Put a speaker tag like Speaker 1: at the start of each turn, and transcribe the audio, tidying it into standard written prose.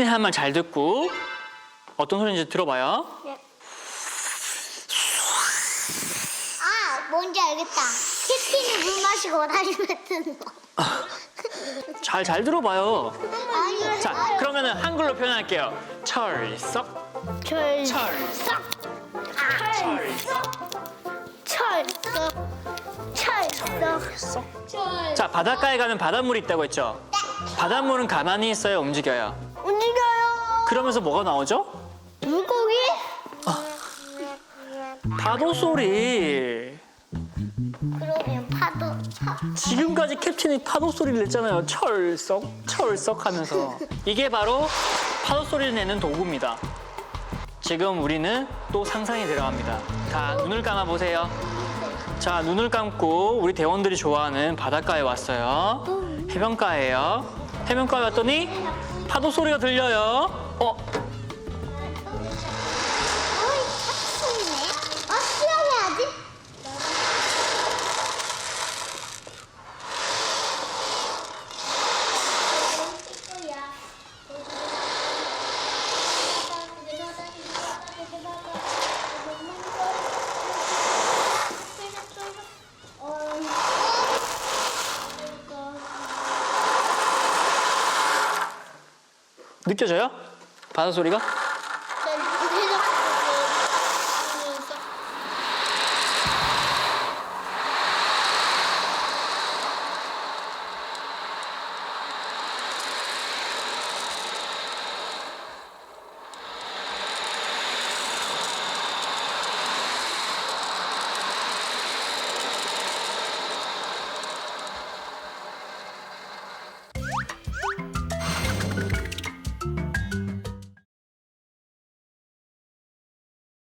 Speaker 1: 캡틴 하는 말 잘 듣고 어떤 소리인지 들어봐요.
Speaker 2: 네. 아, 뭔지 알겠다. 캡틴이 물 마시고 다시 뱉는 거.
Speaker 1: 잘 들어봐요.
Speaker 2: 아니,
Speaker 1: 자, 그러면은 한글로 표현할게요. 철썩,
Speaker 2: 철썩.
Speaker 1: 철썩,
Speaker 2: 철썩.
Speaker 1: 철썩. 자, 바닷가에 가면 바닷물이 있다고 했죠? 바닷물은 가만히 있어요, 움직여요?
Speaker 2: 움직여요.
Speaker 1: 그러면서 뭐가 나오죠?
Speaker 2: 물고기?
Speaker 1: 파도 소리.
Speaker 2: 그러면 파도.
Speaker 1: 지금까지 캡틴이 파도 소리를 냈잖아요. 철썩, 철썩 하면서. 이게 바로 파도 소리를 내는 도구입니다. 지금 우리는 또 상상이 들어갑니다. 다 눈을 감아 보세요. 자, 눈을 감고 우리 대원들이 좋아하는 바닷가에 왔어요. 해변가예요. 해변가에 왔더니 파도 소리가 들려요.
Speaker 2: 어이, 탑승이네. 아, 수영해야지.
Speaker 1: 느껴져요? 바다 소리가?